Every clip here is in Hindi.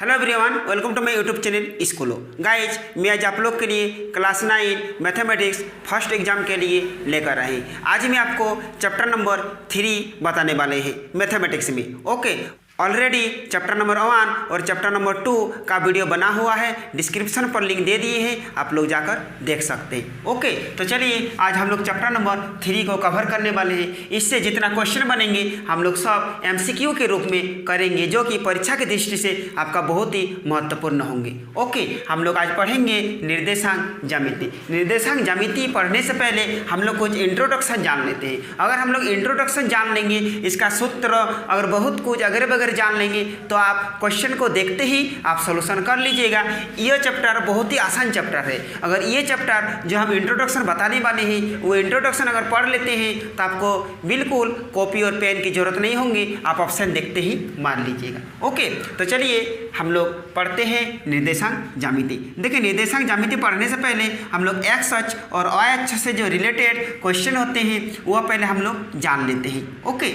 Hello everyone, welcome to my YouTube channel स्कूलो। गाइज, मैं आज आप लोग के लिए क्लास 9 मैथमेटिक्स फर्स्ट एग्जाम के लिए लेकर आए हैं। आज मैं आपको चैप्टर नंबर 3 बताने वाले हैं मैथमेटिक्स में। ओके, ऑलरेडी चैप्टर नंबर 1 और चैप्टर नंबर 2 का वीडियो बना हुआ है, डिस्क्रिप्शन पर लिंक दे दिए हैं, आप लोग जाकर देख सकते हैं। ओके, तो चलिए आज हम लोग चैप्टर नंबर 3 को कवर करने वाले हैं। इससे जितना क्वेश्चन बनेंगे हम लोग सब MCQ के रूप में करेंगे, जो कि परीक्षा की दृष्टि से आपका बहुत ही महत्वपूर्ण होंगे। ओके, हम लोग आज पढ़ेंगे निर्देशांक ज्यामिति। निर्देशांक ज्यामिति पढ़ने से पहले हम लोग कुछ इंट्रोडक्शन जान लेते हैं। अगर हम लोग इंट्रोडक्शन जान लेंगे, इसका सूत्र अगर बहुत कुछ अगर जान लेंगे तो आप क्वेश्चन को देखते ही आप सॉल्यूशन कर लीजिएगा। ये चैप्टर बहुत ही आसान चैप्टर है। अगर ये चैप्टर जो हम इंट्रोडक्शन बताने वाले हैं वो इंट्रोडक्शन अगर पढ़ लेते हैं तो आपको बिल्कुल कॉपी और पेन की जरूरत नहीं होगी, आप ऑप्शन देखते ही मान लीजिएगा। ओके, तो चलिए हम लोग पढ़ते हैं निर्देशांक ज्यामिति। देखिए, निर्देशांक ज्यामिति पढ़ने से पहले हम लोग एक्स अक्ष और वाई अक्ष से जो रिलेटेड क्वेश्चन होते हैं वह पहले हम लोग जान लेते हैं। ओके,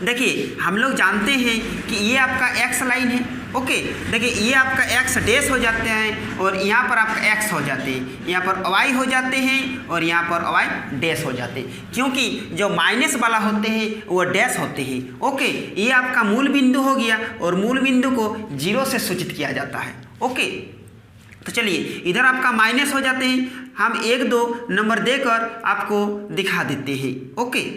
देखिए हम लोग जानते हैं कि ये आपका एक्स लाइन है। ओके, देखिए ये आपका एक्स डैश हो जाते हैं और यहाँ पर आपका एक्स हो जाते हैं, यहाँ पर वाई हो जाते हैं और यहाँ पर वाई डैश हो जाते हैं, क्योंकि जो माइनस वाला होते हैं वो डैश होते हैं। ओके, ये आपका मूल बिंदु हो गया और मूल बिंदु को 0 से सूचित किया जाता है। ओके, तो चलिए इधर आपका माइनस हो जाते हैं, हम 1-2 नंबर देकर आपको दिखा देते हैं। ओके,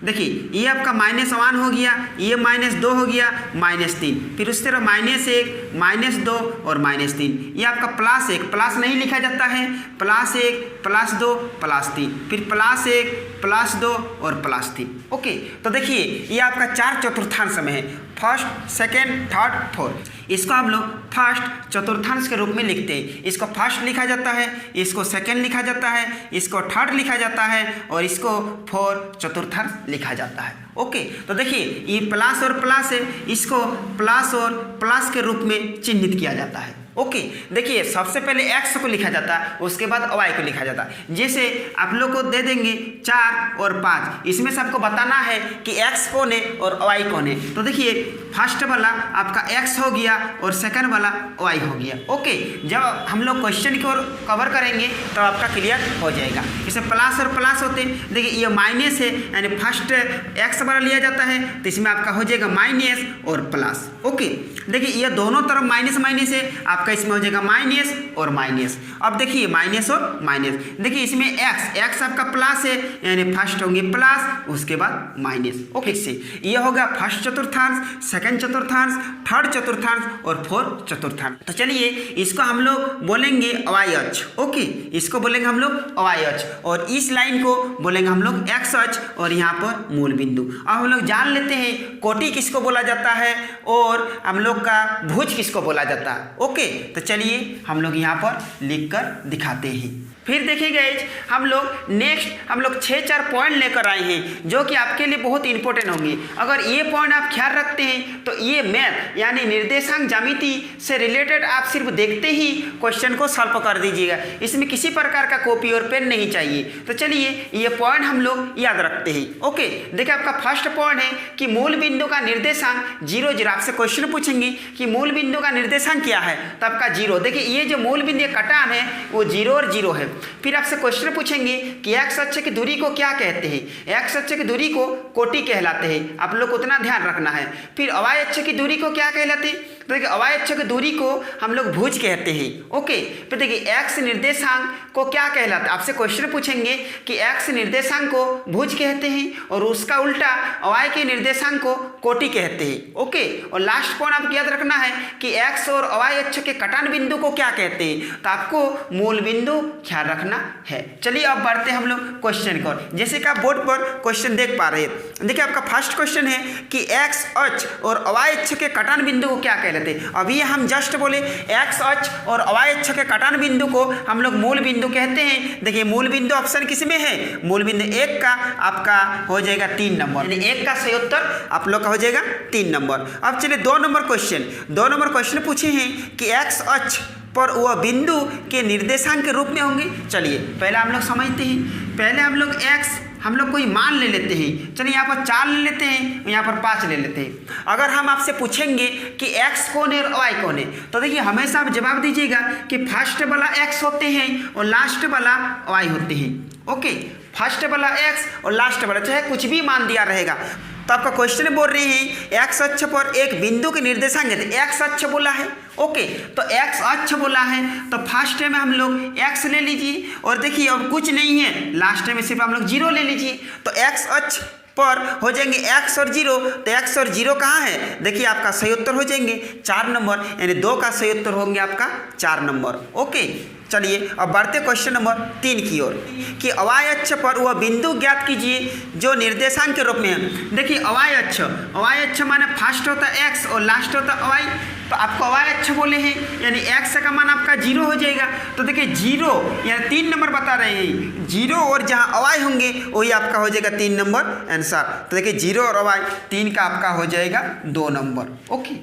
देखिए ये आपका -1 हो गया, ये -2 हो गया, -3, फिर उस तरह -1, -2 और -3। ये आपका +1, प्लस नहीं लिखा जाता है, +1, +2, +3, फिर +1, +2 और +3। ओके, तो देखिए ये आपका 4 चतुर्थांश में है, फर्स्ट, सेकेंड, थर्ड, फोर्थ। इसको हम लोग फर्स्ट चतुर्थांश के रूप में लिखते हैं। इसको फर्स्ट लिखा जाता है, इसको सेकेंड लिखा जाता है, इसको थर्ड लिखा जाता है और इसको फोर्थ चतुर्थांश लिखा जाता है। ओके, तो देखिए ये प्लस और प्लस है, इसको प्लस और प्लस के रूप में चिन्हित किया जाता है। ओके, देखिए सबसे पहले x को लिखा जाता है, उसके बाद y को लिखा जाता है। जैसे आप लोग को दे देंगे 4 और 5, इसमें से आपको बताना है कि x कौन है और y कौन है। तो देखिए फर्स्ट वाला आपका x हो गया और सेकंड वाला y हो गया। ओके, जब हम लोग क्वेश्चन की ओर कवर करेंगे तो आपका क्लियर हो जाएगा। इसे प्लस और प्लस होते हैं। देखिए ये माइनस है, यानी फर्स्ट x वाला लिया जाता है तो इसमें आपका हो जाएगा माइनस और प्लस। ओके, देखिए ये दोनों तरफ माइनस माइनस है, आपका इसमें हो जाएगा माइनस और माइनस। अब देखिए माइनस और माइनस, देखिए इसमें x आपका प्लस है, यानी फर्स्ट होंगे प्लस उसके बाद माइनस। ओके, से ये होगा फर्स्ट चतुर्थांश, सेकंड चतुर्थांश, थर्ड चतुर्थांश और फोर्थ चतुर्थांश। तो चलिए इसको हम लोग बोलेंगे वाई अक्ष। ओके, इसको बोलेंगे हम लोग वाई अक्ष और इस लाइन को बोलेंगे हम लोग एक्स अक्ष और यहाँ पर मूल बिंदु। अब हम लोग जान लेते हैं कोटि किसको बोला जाता है और हम लोग का भुज किसको बोला जाता है। ओके, तो चलिए हम लोग यहाँ पर लिखकर दिखाते हैं। फिर देखिए गाइस, हम लोग 6-4 पॉइंट लेकर आए हैं जो कि आपके लिए बहुत इंपॉर्टेंट होंगे। अगर ये पॉइंट आप ख्याल रखते हैं तो ये मैथ यानी निर्देशांक ज्यामिति से रिलेटेड आप सिर्फ देखते ही क्वेश्चन को सॉल्व कर दीजिएगा। इसमें किसी प्रकार का कॉपी और पेन नहीं चाहिए। तो चलिए ये पॉइंट हम लोग याद रखते हैं। ओके, देखिए आपका फर्स्ट पॉइंट है कि मूल बिंदु का निर्देशांक 0, 0। आपसे क्वेश्चन पूछेंगे कि मूल बिंदु का निर्देशांक क्या है, तो आपका 0। देखिए ये जो मूल बिंदु कटान है वो 0 और 0 है। फिर आपसे क्वेश्चन पूछेंगे कि एक्स अक्ष की दूरी को क्या कहते हैं। एक्स अक्ष की दूरी को कोटि कहलाते हैं, आप लोग को उतना ध्यान रखना है। फिर वाई अक्ष की दूरी को क्या कहलाते हैं, तो देखिए वाई अक्ष की दूरी को हम लोग भुज कहते हैं। ओके, फिर देखिए एक्स निर्देशांक को क्या कहलाता है। आपसे क्वेश्चन पूछेंगे कि एक्स निर्देशांक को भुज कहते हैं और उसका उल्टा वाई के निर्देशांक को कोटि कहते हैं। ओके, और लास्ट पॉइंट आपको याद रखना है कि एक्स और वाई अक्ष के कटान बिंदु को क्या कहते हैं, तो आपको मूल बिंदु ख्याल रखना है। चलिए अब बढ़ते हैं हम लोग क्वेश्चन को। जैसे कि आप बोर्ड पर क्वेश्चन देख पा रहे हैं, देखिए आपका फर्स्ट क्वेश्चन है कि एक्स अक्ष और वाई अक्ष के कटान बिंदु को क्या कहलाते हैं। अभी हम जस्ट बोले एक्स अक्ष और वाई अक्ष के कटान बिंदु को हम लोग मूल बिंदु कहते हैं। देखिए मूल बिंदु ऑप्शन किस में है, मूल बिंदु 1 का आपका हो जाएगा 3 नंबर, यानी 1 का सही उत्तर आप लोग का हो जाएगा 3 नंबर। अब चलिए 2 नंबर क्वेश्चन पूछे हैं कि एक्स अक्ष पर वह बिंदु के निर्देशांक के रूप में होंगे। चलिए पहले हम लोग समझते हैं। पहले हम लोग x हम लोग कोई मान ले लेते हैं। चलिए यहाँ पर 4 ले लेते हैं, यहाँ पर 5 ले लेते हैं। अगर हम आपसे पूछेंगे कि x कौन है और y कौन है, तो देखिए हमेशा आप जवाब दीजिएगा कि फर्स्ट वाला x होते हैं और लास्ट वाला y होते हैं। ओके, फर्स्ट वाला x और लास्ट वाला चाहे कुछ भी मान दिया रहेगा। तो आपका क्वेश्चन बोल रहे हैं x अक्ष पर एक बिंदु के निर्देशांक x अक्ष बोला है। ओके, तो x अक्ष बोला है तो फर्स्ट में हम लोग x ले लीजिए और देखिए अब कुछ नहीं है, लास्ट में सिर्फ हम लोग 0 ले लीजिए। तो x अक्ष पर हो जाएंगे x और 0, तो x और 0 कहाँ है, देखिए आपका सही उत्तर हो जाएंगे 4 नंबर, यानी 2 का सही उत्तर होंगे आपका 4 नंबर। ओके, चलिए अब बढ़ते क्वेश्चन नंबर 3 की ओर कि अवाय अक्ष पर वह बिंदु ज्ञात कीजिए जो निर्देशांक के रूप में है। देखिए अवाय अक्ष माने फर्स्ट होता है x और लास्ट होता है y, तो आपको अवाय अक्ष बोले हैं यानी x का मान आपका 0 हो जाएगा। तो देखिए 0 यानी 3 नंबर बता रहे हैं, 0 और जहाँ अवाय होंगे वही आपका हो जाएगा 3 नंबर आंसर। तो देखिए 0 और अवाय 3 का आपका हो जाएगा 2 नंबर। ओके,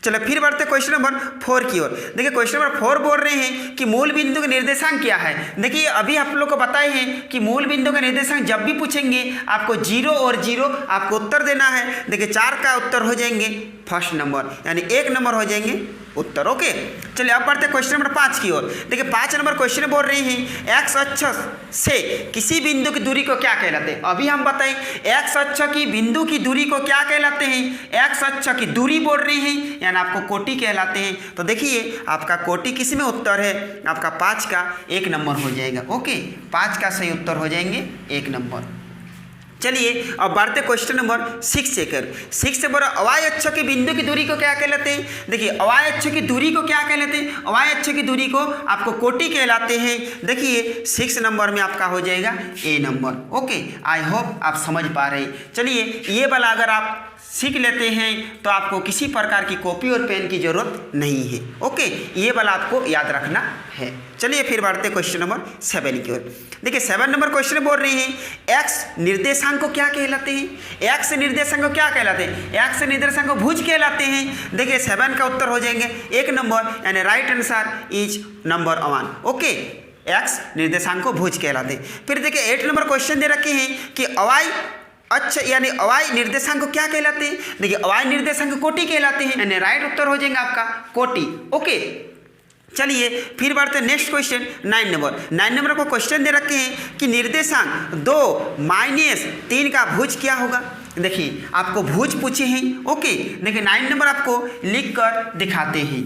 चलो फिर बढ़ते क्वेश्चन नंबर 4 की ओर। देखिए क्वेश्चन नंबर 4 बोल रहे हैं कि मूल बिंदु का निर्देशांक क्या है। देखिए अभी आप लोग को बताए हैं कि मूल बिंदु का निर्देशांक जब भी पूछेंगे आपको 0 और 0 आपको उत्तर देना है। देखिए 4 का उत्तर हो जाएंगे फर्स्ट नंबर, यानी 1 नंबर हो जाएंगे उत्तर। ओके, चलिए अब बढ़ते क्वेश्चन नंबर 5 की ओर। देखिए 5 नंबर क्वेश्चन बोल रहे हैं x अक्ष से किसी बिंदु की दूरी को क्या कहलाते हैं। अभी हम बताएं x अक्ष की बिंदु की दूरी को क्या कहलाते हैं। x अक्ष की दूरी बोल रहे हैं यानी आपको कोटि कहलाते हैं। तो देखिए आपका कोटि किस में उत्तर है, आपका 5 का 1 नंबर हो जाएगा। ओके, 5 का सही उत्तर हो जाएंगे 1 नंबर। चलिए अब बढ़ते क्वेश्चन नंबर 6 से कर 6 से बोला अवाय अक्ष के बिंदु की दूरी को क्या कहलाते हैं। देखिए अवाय अक्ष की दूरी को क्या कहलाते हैं, अवाय अक्ष की दूरी को आपको कोटि कहलाते हैं। देखिए 6 नंबर में आपका हो जाएगा A number. Okay, I hope आप समझ पा रहे हैं। चलिए ये वाला अगर आप सीख लेते हैं तो आपको किसी प्रकार की कॉपी और पेन की जरूरत नहीं है। ओके, ये वाला आपको याद रखना है। चलिए फिर बढ़ते क्वेश्चन नंबर 7 की ओर। देखिए 7 नंबर क्वेश्चन बोल रहे हैं x निर्देशांक को क्या कहलाते हैं। x निर्देशांक को क्या कहलाते हैं, x निर्देशांक को भुज कहलाते हैं। देखिए 7 का उत्तर हो जाएंगे 1 नंबर, यानी right answer is number 1। Okay, x निर्देशांक को भुज कहलाते हैं। फिर देखिए 8 नंबर क्वेश्चन दे रखे हैं कि अवाय अक्ष यानी अवाय निर्देशांक को क्या कहलाते हैं। देखिए अवाय निर्देशांक कोटि कहलाते हैं, यानी राइट उत्तर हो जाएगा आपका कोटि। ओके, चलिए फिर बढ़ते नेक्स्ट क्वेश्चन 9 नंबर। 9 नंबर को क्वेश्चन दे रखे हैं कि निर्देशांक 2 - 3 का भुज क्या होगा। देखिए आपको भुज पूछे हैं। ओके, देखिए 9 नंबर आपको लिख कर दिखाते हैं।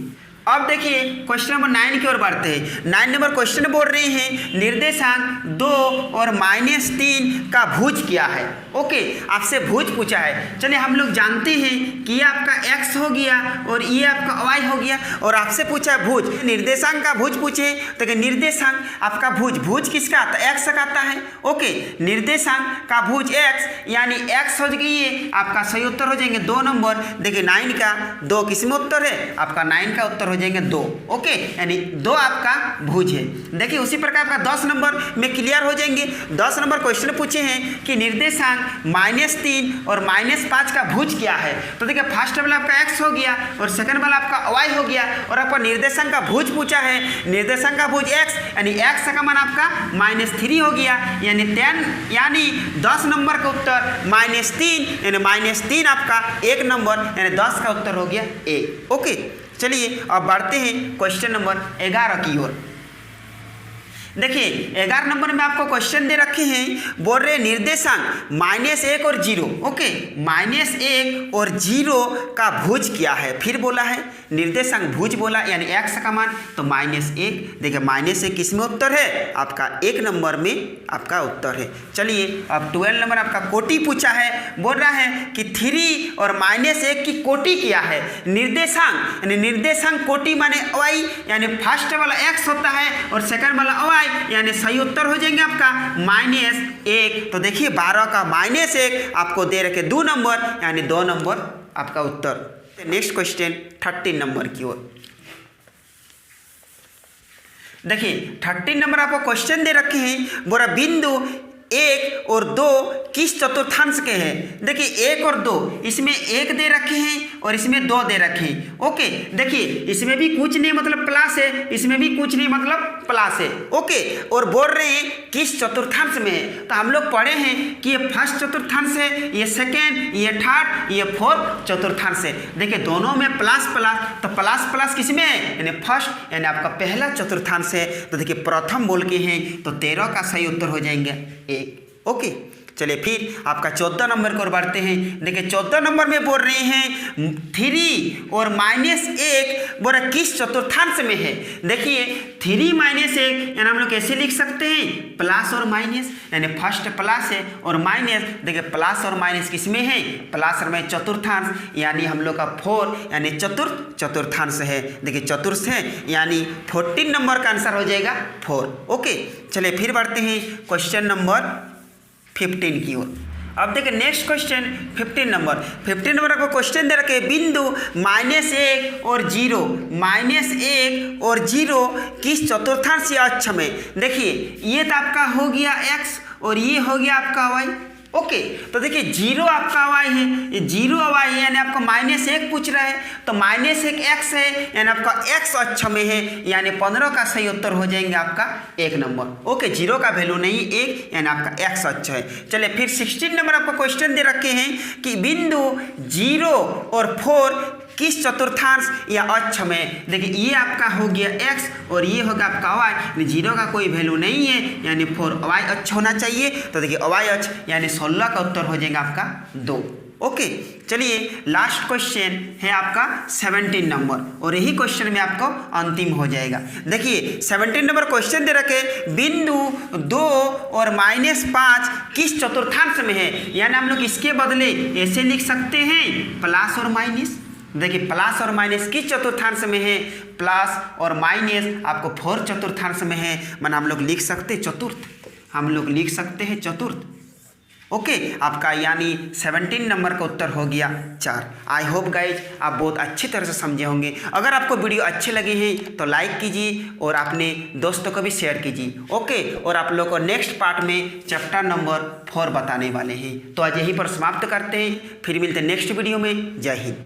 अब देखिए क्वेश्चन नंबर 9 की ओर बढ़ते हैं। 9 नंबर क्वेश्चन बोल रहे हैं निर्देशांक 2 और -3 का भुज क्या है। ओके, आपसे भुज पूछा है। चलिए हम लोग जानते हैं कि ये आपका x हो गया और ये आपका y हो गया, और आपसे पूछा है भुज, निर्देशांक का भुज पूछे तो निर्देशांक आपका भुज किसका आता है, x का आता है। ओके, निर्देशांक का भुज x यानी x हो गई, आपका सही उत्तर हो जाएंगे 2 नंबर। देखिए 9 का 2 किस में उत्तर है, आपका 9 का उत्तर हो जाएंगे 2। ओके, यानी 2 आपका भुज है। देखिए उसी प्रकार का 10 नंबर में क्लियर हो जाएंगे। 10 नंबर क्वेश्चन पूछे हैं कि निर्देशांक -3 और -5 का भुज क्या है। तो देखिए फर्स्ट वाला आपका x हो गया और सेकंड वाला आपका y हो गया, और आपका निर्देशांक का भुज पूछा है। निर्देशांक का भुज x यानी x का मान आपका -3 हो गया, यानी 10 नंबर का उत्तर -3, यानी -3 आपका 1 नंबर, यानी 10 का उत्तर हो गया A। ओके, चलिए अब बढ़ते हैं क्वेश्चन नंबर 11 की ओर। देखिए 11 नंबर में आपको क्वेश्चन दे रखे हैं, बोल रहे निर्देशांक -1 और 0। ओके, -1 और 0 का भुज क्या है। फिर बोला है निर्देशांक भुज बोला यानी x का मान तो -1। देखिए -1 किस में उत्तर है, आपका 1 नंबर में आपका उत्तर है। चलिए अब 12 नंबर आपका कोटि पूछा है, बोल रहा है कि 3 और -1 की कोटि क्या है। निर्देशांक यानी निर्देशांक कोटि माने y, यानी फर्स्ट वाला x होता है और सेकंड वाला y, यानी सही उत्तर हो जाएंगे आपका -1। तो देखिए 12 का -1 आपको दे रखे 2 नंबर, यानी 2 नंबर आपका उत्तर। नेक्स्ट क्वेश्चन 13 नंबर की ओर। देखिए 13 नंबर आपको क्वेश्चन दे रखे हैं, बोरा बिंदु 1 और 2 किस चतुर्थांश के हैं। देखिए 1 और 2, इसमें 1 दे रखे हैं और इसमें 2 दे रखे हैं। ओके, देखिए इसमें भी कुछ नहीं मतलब प्लस है, इसमें भी कुछ नहीं मतलब प्लस है। ओके, और बोल रहे हैं किस चतुर्थांश में है। तो हम लोग पढ़े हैं कि ये फर्स्ट चतुर्थांश है, ये सेकेंड, ये थर्ड, ये फोर्थ चतुर्थांश है। देखिए दोनों में प्लस प्लस, तो प्लस प्लस किस में है, यानी फर्स्ट, यानी आपका पहला चतुर्थांश है। तो देखिए प्रथम बोल के हैं तो 13 का सही उत्तर हो जाएंगे 1। ओके, चलिए फिर आपका 14 नंबर की ओर बढ़ते हैं। देखिए 14 नंबर में बोल रहे हैं 3 और -1 बोला किस चतुर्थांश में है। देखिए 3 - 1 यानी हम लोग कैसे लिख सकते हैं, प्लस और माइनस, यानी फर्स्ट प्लस है और माइनस। देखिए प्लस और माइनस किस में है, प्लस और माइनस चतुर्थांश, यानी हम लोग का 4 यानी चतुर्थांश है। देखिए चतुर्थ है यानी 14 नंबर का आंसर हो जाएगा 4। ओके, चलिए फिर बढ़ते हैं क्वेश्चन नंबर 15 की ओर। अब देखिए नेक्स्ट क्वेश्चन 15 नंबर आपको क्वेश्चन दे रखे बिंदु -1 और 0, -1 और 0 किस चतुर्थांश या अक्ष में। देखिए ये तो आपका हो गया x और ये हो गया आपका y। ओके, तो देखिए 0 आपका y है, ये 0 y है यानी आपका -1 पूछ रहा है, तो -1 x है यानी आपका x अक्ष में है, यानी 15 का सही उत्तर हो जाएंगे आपका 1 नंबर। ओके, 0 का वैल्यू नहीं 1 यानी आपका x अक्ष है। चलिए फिर 16 नंबर आपको क्वेश्चन दे रखे हैं कि बिंदु 0 और 4 किस चतुर्थांश या अक्ष में। देखिए ये आपका हो गया x और ये होगा आपका y, 0 का कोई वैल्यू नहीं है यानी 4 y अक्ष होना चाहिए। तो देखिए y अक्ष यानी 16 का उत्तर हो जाएगा आपका 2। ओके, चलिए लास्ट क्वेश्चन है आपका 17 नंबर और यही क्वेश्चन में आपको अंतिम हो जाएगा। देखिए 17 नंबर क्वेश्चन दे रखे बिंदु 2 और -5 किस चतुर्थांश में है। यानी हम लोग इसके बदले ऐसे लिख सकते हैं प्लस और माइनस। देखिए प्लस और माइनस किस चतुर्थांश में है, प्लस और माइनस आपको 4 चतुर्थांश में है, माना हम लोग लिख सकते हैं चतुर्थ, हम लोग लिख सकते हैं चतुर्थ। ओके, आपका यानी 17 नंबर का उत्तर हो गया 4। आई होप गाइज आप बहुत अच्छी तरह से समझे होंगे। अगर आपको वीडियो अच्छे लगे हैं तो लाइक कीजिए और अपने दोस्तों को भी शेयर कीजिए। ओके, और आप लोग को नेक्स्ट पार्ट में चैप्टर नंबर 4 बताने वाले हैं। तो आज यहीं पर समाप्त करते हैं, फिर मिलते हैं नेक्स्ट वीडियो में। जय हिंद।